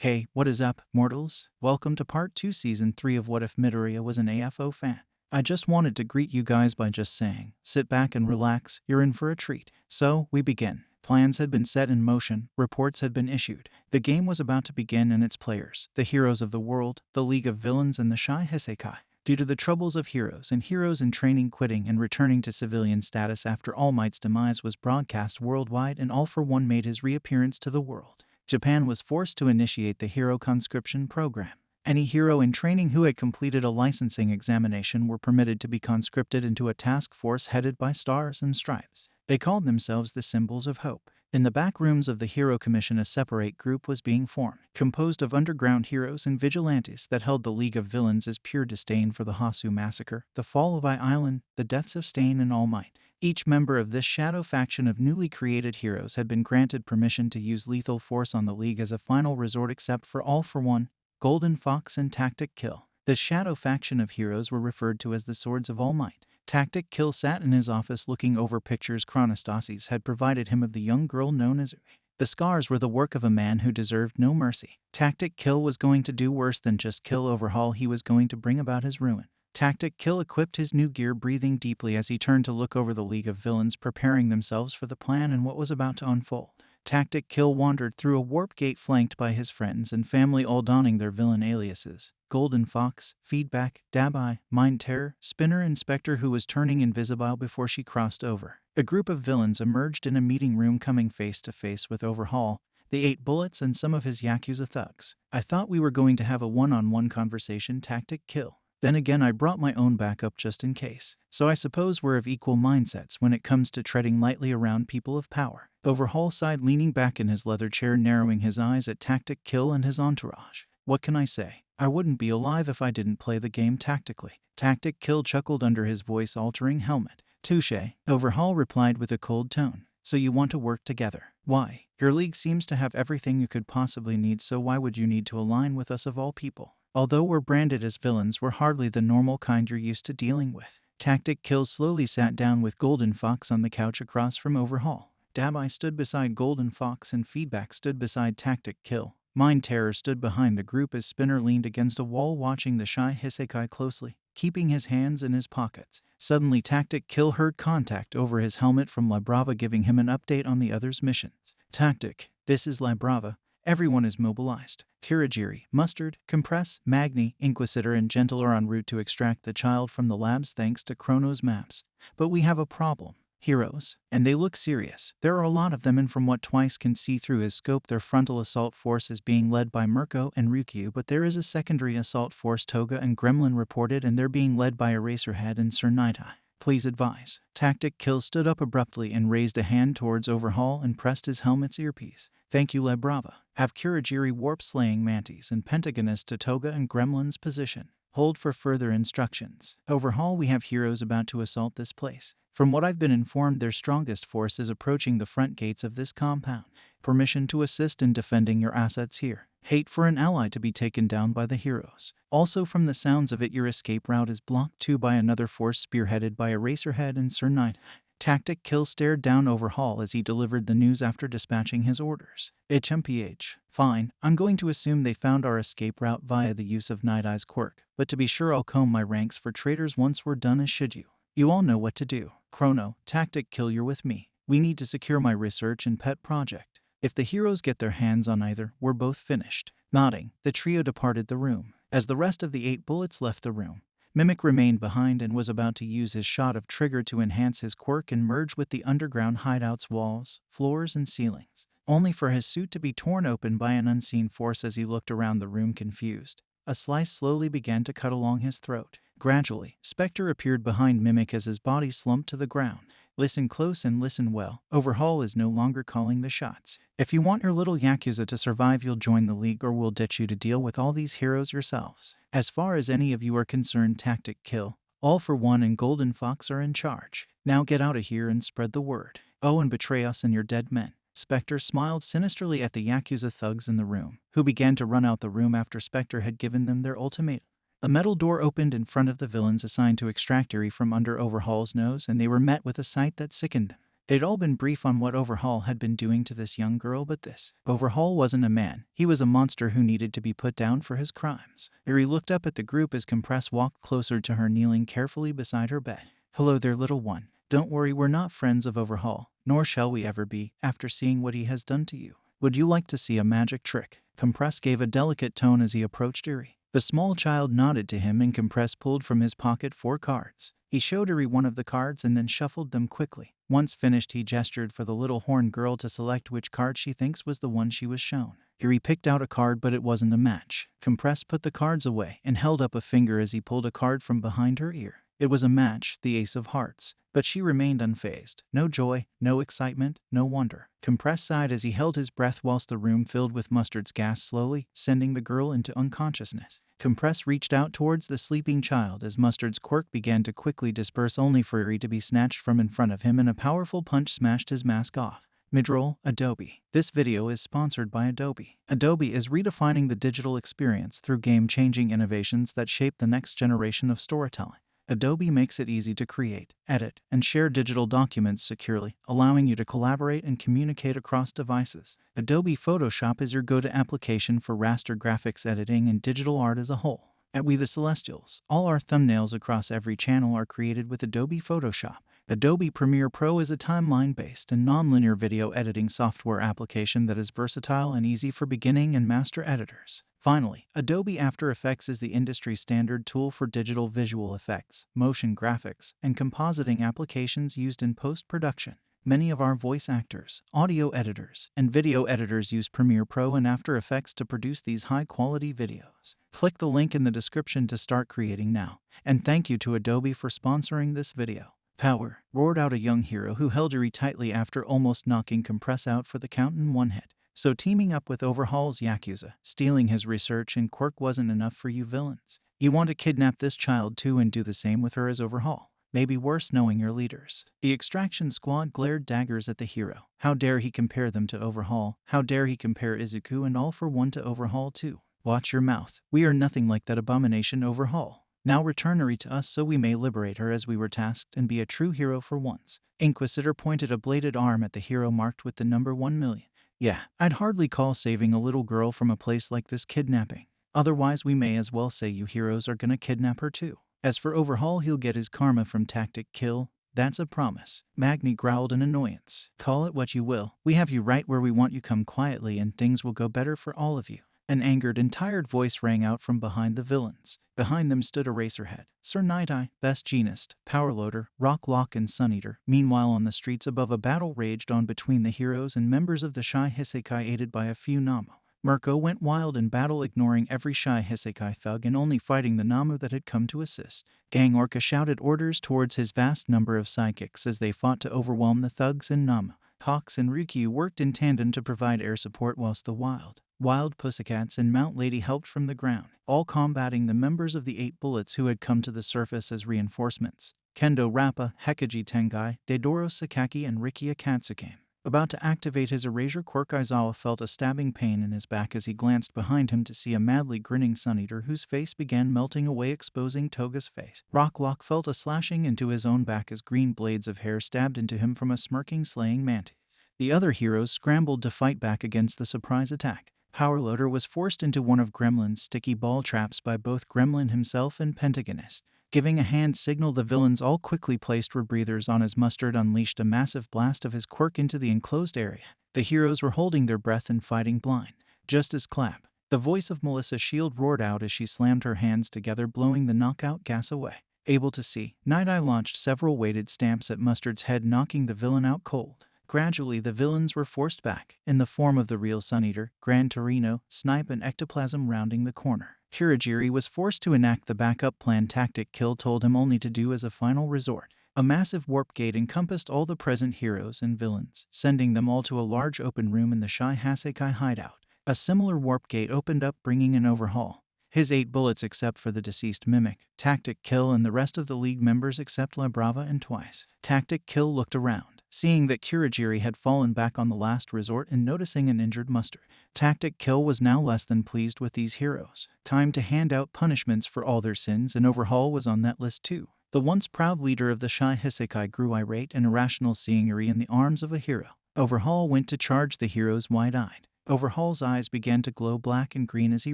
Hey, what is up, mortals? Welcome to part 2 season 3 of What If Midoriya Was an AFO Fan. I just wanted to greet you guys by just saying, sit back and relax, you're in for a treat. So, we begin. Plans had been set in motion, reports had been issued. The game was about to begin and its players, the heroes of the world, the League of Villains and the Shy Hisekai. Due to the troubles of heroes in training quitting and returning to civilian status after All Might's demise was broadcast worldwide and All for One made his reappearance to the world. Japan was forced to initiate the hero conscription program. Any hero in training who had completed a licensing examination were permitted to be conscripted into a task force headed by stars and stripes. They called themselves the Symbols of Hope. In the back rooms of the Hero Commission, a separate group was being formed, composed of underground heroes and vigilantes that held the League of Villains as pure disdain for the Hasu Massacre, the fall of Ai Island, the deaths of Stain and All Might. Each member of this shadow faction of newly created heroes had been granted permission to use lethal force on the League as a final resort except for All for One, Golden Fox and Tactic Kill. This shadow faction of heroes were referred to as the Swords of All Might. Tactic Kill sat in his office looking over pictures Chronostasis had provided him of the young girl known as Uri. The scars were the work of a man who deserved no mercy. Tactic Kill was going to do worse than just kill Overhaul, he was going to bring about his ruin. Tactic Kill equipped his new gear, breathing deeply as he turned to look over the League of Villains preparing themselves for the plan and what was about to unfold. Tactic Kill wandered through a warp gate flanked by his friends and family, all donning their villain aliases: Golden Fox, Feedback, Dabai, Mind Terror, Spinner and Spectre, who was turning invisible before she crossed over. A group of villains emerged in a meeting room, coming face to face with Overhaul, the 8 Bullets and some of his Yakuza thugs. I thought we were going to have a one-on-one conversation, Tactic Kill. Then again, I brought my own backup just in case. So I suppose we're of equal mindsets when it comes to treading lightly around people of power. Overhaul sighed, leaning back in his leather chair, narrowing his eyes at Tactic Kill and his entourage. What can I say? I wouldn't be alive if I didn't play the game tactically. Tactic Kill chuckled under his voice-altering helmet. Touché, Overhaul replied with a cold tone. So you want to work together? Why? Your league seems to have everything you could possibly need, so why would you need to align with us of all people? Although we're branded as villains, we're hardly the normal kind you're used to dealing with. Tactic Kill slowly sat down with Golden Fox on the couch across from Overhaul. Dabai stood beside Golden Fox and Feedback stood beside Tactic Kill. Mind Terror stood behind the group as Spinner leaned against a wall watching the Shy Hisekai closely, keeping his hands in his pockets. Suddenly Tactic Kill heard contact over his helmet from La Brava, giving him an update on the others' missions. Tactic, this is La Brava. Everyone is mobilized. Kirigiri, Mustard, Compress, Magni, Inquisitor and Gentle are en route to extract the child from the labs thanks to Chrono's maps. But we have a problem. Heroes. And they look serious. There are a lot of them, and from what Twice can see through his scope, their frontal assault force is being led by Mirko and Ryukyu, but there is a secondary assault force, Toga and Gremlin reported, and they're being led by Eraserhead and Sir Nightai. Please advise. Tactic Kill stood up abruptly and raised a hand towards Overhaul and pressed his helmet's earpiece. Thank you, La Brava. Have Kirigiri warp slaying Mantis and Pentagonist to Toga and Gremlin's position. Hold for further instructions. Overhaul, we have heroes about to assault this place. From what I've been informed, their strongest force is approaching the front gates of this compound. Permission to assist in defending your assets here. Hate for an ally to be taken down by the heroes. Also, from the sounds of it, your escape route is blocked too by another force spearheaded by Eraserhead and Sir Knight. Tactic Kill stared down Overhaul as he delivered the news after dispatching his orders. HMPH. Fine, I'm going to assume they found our escape route via the use of Night Eye's quirk, but to be sure I'll comb my ranks for traitors once we're done, as should you. You all know what to do. Chrono, Tactic Kill, you're with me. We need to secure my research and pet project. If the heroes get their hands on either, we're both finished. Nodding, the trio departed the room. As the rest of the 8 Bullets left the room, Mimic remained behind and was about to use his shot of Trigger to enhance his quirk and merge with the underground hideout's walls, floors, and ceilings, only for his suit to be torn open by an unseen force as he looked around the room confused. A slice slowly began to cut along his throat. Gradually, Spectre appeared behind Mimic as his body slumped to the ground. Listen close and listen well. Overhaul is no longer calling the shots. If you want your little Yakuza to survive, you'll join the League, or we'll ditch you to deal with all these heroes yourselves. As far as any of you are concerned, Tactic Kill, All for One and Golden Fox are in charge. Now get out of here and spread the word. Oh, and betray us and your dead men. Spectre smiled sinisterly at the Yakuza thugs in the room, who began to run out the room after Spectre had given them their ultimatum. A metal door opened in front of the villains assigned to extract Eri from under Overhaul's nose, and they were met with a sight that sickened them. They'd all been brief on what Overhaul had been doing to this young girl, but this Overhaul wasn't a man. He was a monster who needed to be put down for his crimes. Yuri looked up at the group as Compress walked closer to her, kneeling carefully beside her bed. "Hello there, little one. Don't worry, we're not friends of Overhaul, nor shall we ever be, after seeing what he has done to you. Would you like to see a magic trick?" Compress gave a delicate tone as he approached Yuri. The small child nodded to him, and Compress pulled from his pocket 4 cards. He showed Yuri one of the cards and then shuffled them quickly. Once finished, he gestured for the little horn girl to select which card she thinks was the one she was shown. Yuri picked out a card, but it wasn't a match. Compress put the cards away and held up a finger as he pulled a card from behind her ear. It was a match, the Ace of Hearts, but she remained unfazed. No joy, no excitement, no wonder. Compress sighed as he held his breath whilst the room filled with Mustard's gas, slowly sending the girl into unconsciousness. Compress reached out towards the sleeping child as Mustard's quirk began to quickly disperse, only for Yuri to be snatched from in front of him, and a powerful punch smashed his mask off. Midroll, Adobe. This video is sponsored by Adobe. Adobe is redefining the digital experience through game-changing innovations that shape the next generation of storytelling. Adobe makes it easy to create, edit, and share digital documents securely, allowing you to collaborate and communicate across devices. Adobe Photoshop is your go-to application for raster graphics editing and digital art as a whole. At We The Celestials, all our thumbnails across every channel are created with Adobe Photoshop. Adobe Premiere Pro is a timeline-based and non-linear video editing software application that is versatile and easy for beginning and master editors. Finally, Adobe After Effects is the industry standard tool for digital visual effects, motion graphics, and compositing applications used in post-production. Many of our voice actors, audio editors, and video editors use Premiere Pro and After Effects to produce these high-quality videos. Click the link in the description to start creating now. And thank you to Adobe for sponsoring this video. "Power!" roared out a young hero who held Yuri tightly after almost knocking Compress out for the count in one hit. So teaming up with Overhaul's Yakuza, stealing his research and quirk wasn't enough for you villains. You want to kidnap this child too and do the same with her as Overhaul. Maybe worse, knowing your leaders. The extraction squad glared daggers at the hero. How dare he compare them to Overhaul? How dare he compare Izuku and All for One to Overhaul too? Watch your mouth. We are nothing like that abomination Overhaul. Now return Yuri to us so we may liberate her as we were tasked and be a true hero for once. Inquisitor pointed a bladed arm at the hero marked with the number 1,000,000. Yeah, I'd hardly call saving a little girl from a place like this kidnapping. Otherwise we may as well say you heroes are gonna kidnap her too. As for Overhaul, he'll get his karma from Tactic Kill. That's a promise. Magni growled in annoyance. Call it what you will. We have you right where we want you. Come quietly and things will go better for all of you. An angered and tired voice rang out from behind the villains. Behind them stood Eraserhead, Sir Night-Eye, Best Genist, Powerloader, Rocklock, and Suneater. Meanwhile, on the streets above, a battle raged on between the heroes and members of the Shy Hisekai, aided by a few Namu. Mirko went wild in battle, ignoring every Shy Hisekai thug and only fighting the Namu that had come to assist. Gang Orca shouted orders towards his vast number of sidekicks as they fought to overwhelm the thugs and Namu. Hawks and Ryukyu worked in tandem to provide air support, whilst the Wild Pussycats and Mount Lady helped from the ground, all combating the members of the 8 Bullets who had come to the surface as reinforcements. Kendo Rappa, Hekaji Tengai, Deidoro Sakaki, and Riki Akatsu came. About to activate his erasure quirk, Aizawa felt a stabbing pain in his back as he glanced behind him to see a madly grinning Suneater whose face began melting away, exposing Toga's face. Rocklock felt a slashing into his own back as green blades of hair stabbed into him from a smirking, slaying mantis. The other heroes scrambled to fight back against the surprise attack. Powerloader was forced into one of Gremlin's sticky ball traps by both Gremlin himself and Pentagonist. Giving a hand signal, the villains all quickly placed rebreathers on as Mustard unleashed a massive blast of his quirk into the enclosed area. The heroes were holding their breath and fighting blind. Just as clap, the voice of Melissa Shield roared out as she slammed her hands together, blowing the knockout gas away. Able to see, Night-Eye launched several weighted stamps at Mustard's head, knocking the villain out cold. Gradually, the villains were forced back, in the form of the real Suneater, Gran Torino, Snipe, and Ectoplasm rounding the corner. Kurogiri was forced to enact the backup plan Tactic Kill told him only to do as a final resort. A massive warp gate encompassed all the present heroes and villains, sending them all to a large open room in the Shy Hasekai hideout. A similar warp gate opened up, bringing an Overhaul. His 8 Bullets except for the deceased Mimic, Tactic Kill, and the rest of the League members except La Brava and Twice. Tactic Kill looked around, seeing that Kurogiri had fallen back on the last resort and noticing an injured Mustard. Tactic Kill was now less than pleased with these heroes. Time to hand out punishments for all their sins, and Overhaul was on that list too. The once proud leader of the Shy Hisekai grew irate and irrational, seeing Yuri in the arms of a hero. Overhaul went to charge the heroes wide-eyed. Overhaul's eyes began to glow black and green as he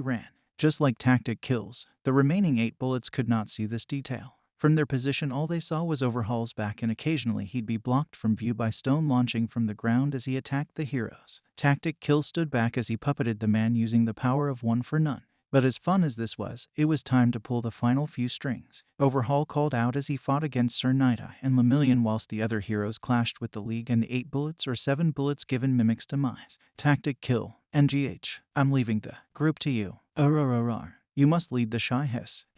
ran. Just like Tactic Kill's, the remaining 8 bullets could not see this detail. From their position, all they saw was Overhaul's back, and occasionally he'd be blocked from view by stone launching from the ground as he attacked the heroes. Tactic Kill stood back as he puppeted the man using the power of one for none. But as fun as this was, it was time to pull the final few strings. Overhaul called out as he fought against Sir Night-Eye and Lemillion, whilst the other heroes clashed with the League and the 8 bullets or 7 bullets given Mimic's demise. Tactic Kill. NGH. I'm leaving the group to you. You must lead the Shy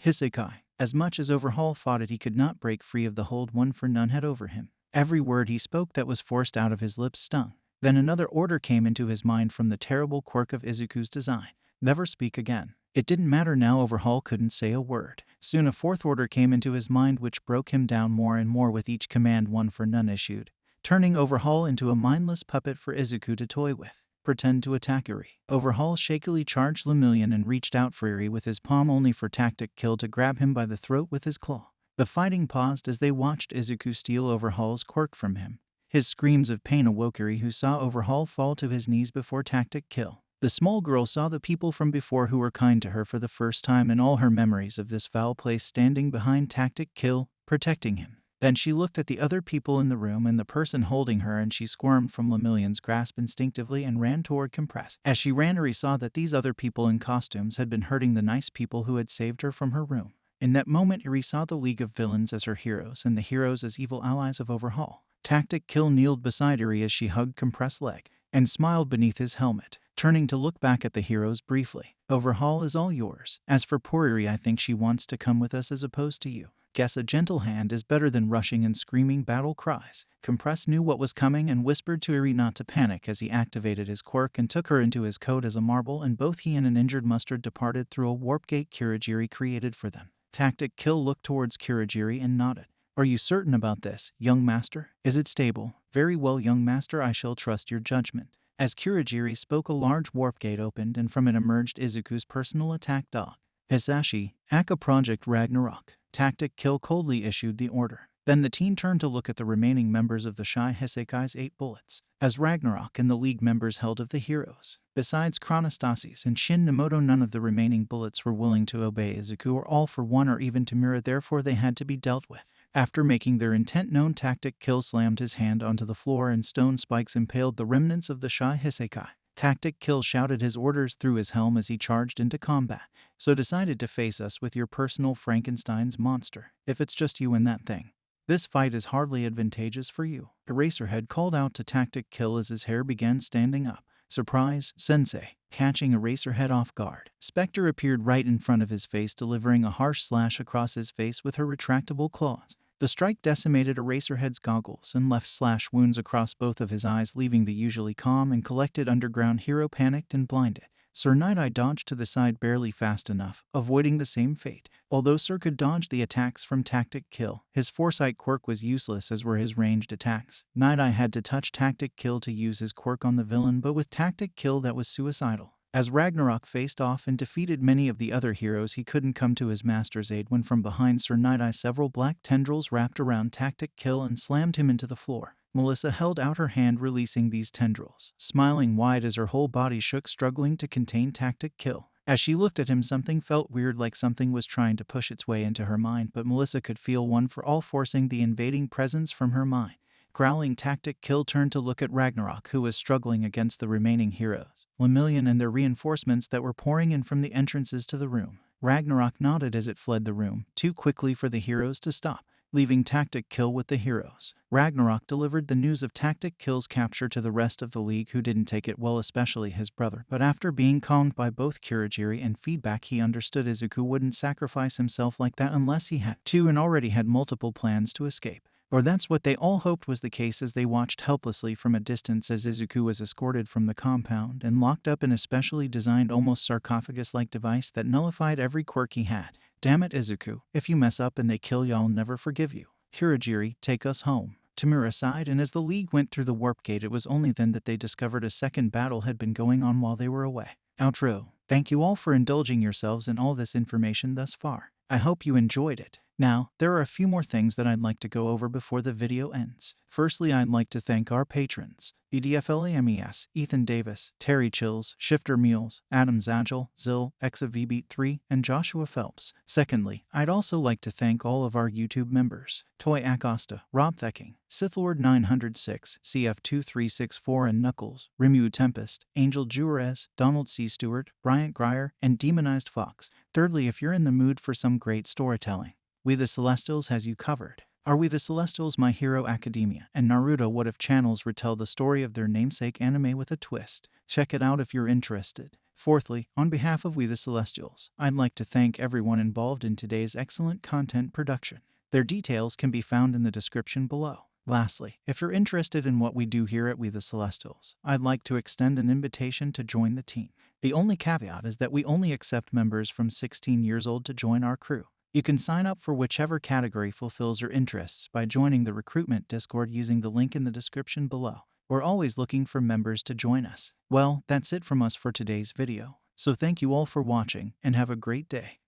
Hisekai. As much as Overhaul fought it, he could not break free of the hold one for none had over him. Every word he spoke that was forced out of his lips stung. Then another order came into his mind from the terrible quirk of Izuku's design. Never speak again. It didn't matter now, Overhaul couldn't say a word. Soon a 4th order came into his mind which broke him down more and more with each command one for none issued, turning Overhaul into a mindless puppet for Izuku to toy with. Pretend to attack Yuri. Overhaul shakily charged Lemillion and reached out for Yuri with his palm, only for Tactic Kill to grab him by the throat with his claw. The fighting paused as they watched Izuku steal Overhaul's quirk from him. His screams of pain awoke Yuri, who saw Overhaul fall to his knees before Tactic Kill. The small girl saw the people from before who were kind to her for the first time in all her memories of this foul place, standing behind Tactic Kill, protecting him. Then she looked at the other people in the room and the person holding her, and she squirmed from Lemillion's grasp instinctively and ran toward Compress. As she ran, Yuri saw that these other people in costumes had been hurting the nice people who had saved her from her room. In that moment, Yuri saw the League of Villains as her heroes and the heroes as evil allies of Overhaul. Tactic Kill kneeled beside Yuri as she hugged Compress' leg and smiled beneath his helmet, turning to look back at the heroes briefly. Overhaul is all yours. As for poor Yuri, I think she wants to come with us as opposed to you. Guess a gentle hand is better than rushing and screaming battle cries. Compress knew what was coming and whispered to Yuri not to panic as he activated his quirk and took her into his coat as a marble, and both he and an injured Mustard departed through a warp gate Kurogiri created for them. Tactic Kill looked towards Kurogiri and nodded. Are you certain about this, young master? Is it stable? Very well, young master, I shall trust your judgment. As Kurogiri spoke, a large warp gate opened, and from it emerged Izuku's personal attack dog, Hisashi. Aka Project Ragnarok. Tactic Kill coldly issued the order. Then the team turned to look at the remaining members of the Shy Hisekai's 8 bullets, as Ragnarok and the League members held of the heroes. Besides Chronostasis and Shin Nemoto, none of the remaining bullets were willing to obey Izuku or All for One or even Tamura, therefore they had to be dealt with. After making their intent known, Tactic Kill slammed his hand onto the floor and stone spikes impaled the remnants of the Shy Hisekai. Tactic Kill shouted his orders through his helm as he charged into combat. So decided to face us with your personal Frankenstein's monster, if it's just you and that thing. This fight is hardly advantageous for you. Eraserhead called out to Tactic Kill as his hair began standing up. Surprise, Sensei. Catching Eraserhead off guard, Spectre appeared right in front of his face, delivering a harsh slash across his face with her retractable claws. The strike decimated Eraserhead's goggles and left slash wounds across both of his eyes, leaving the usually calm and collected underground hero panicked and blinded. Sir Night-Eye dodged to the side barely fast enough, avoiding the same fate. Although Sir could dodge the attacks from Tactic Kill, his Foresight quirk was useless, as were his ranged attacks. Night-Eye had to touch Tactic Kill to use his quirk on the villain, but with Tactic Kill that was suicidal. As Ragnarok faced off and defeated many of the other heroes, he couldn't come to his master's aid when from behind Sir Night-Eye several black tendrils wrapped around Tactic Kill and slammed him into the floor. Melissa held out her hand, releasing these tendrils, smiling wide as her whole body shook, struggling to contain Tactic Kill. As she looked at him, something felt weird, like something was trying to push its way into her mind, but Melissa could feel one for all forcing the invading presence from her mind. Growling, Tactic Kill turned to look at Ragnarok, who was struggling against the remaining heroes, Lemillion and their reinforcements that were pouring in from the entrances to the room. Ragnarok nodded as it fled the room, too quickly for the heroes to stop, leaving Tactic Kill with the heroes. Ragnarok delivered the news of Tactic Kill's capture to the rest of the League, who didn't take it well, especially his brother, but after being calmed by both Kurogiri and feedback, he understood Izuku wouldn't sacrifice himself like that unless he had to, and already had multiple plans to escape. Or that's what they all hoped was the case as they watched helplessly from a distance as Izuku was escorted from the compound and locked up in a specially designed, almost sarcophagus-like device that nullified every quirk he had. Damn it, Izuku, if you mess up and they kill you, I'll never forgive you. Kurogiri, take us home. Tamura sighed, and as the League went through the warp gate, it was only then that they discovered a second battle had been going on while they were away. Outro. Thank you all for indulging yourselves in all this information thus far. I hope you enjoyed it. Now, there are a few more things that I'd like to go over before the video ends. Firstly, I'd like to thank our patrons: EDFLAMES, Ethan Davis, Terry Chills, Shifter Mules, Adam Zagel, Zill, ExaVBeat3, and Joshua Phelps. Secondly, I'd also like to thank all of our YouTube members: Toy Acosta, Rob Thecking, Sithlord906, CF2364 and Knuckles, Rimu Tempest, Angel Juarez, Donald C. Stewart, Bryant Grier, and Demonized Fox. Thirdly, if you're in the mood for some great storytelling, We the Celestials has you covered. Our We the Celestials, My Hero Academia, and Naruto What If channels retell the story of their namesake anime with a twist. Check it out if you're interested. Fourthly, on behalf of We the Celestials, I'd like to thank everyone involved in today's excellent content production. Their details can be found in the description below. Lastly, if you're interested in what we do here at We the Celestials, I'd like to extend an invitation to join the team. The only caveat is that we only accept members from 16 years old to join our crew. You can sign up for whichever category fulfills your interests by joining the recruitment Discord using the link in the description below. We're always looking for members to join us. Well, that's it from us for today's video. So thank you all for watching and have a great day.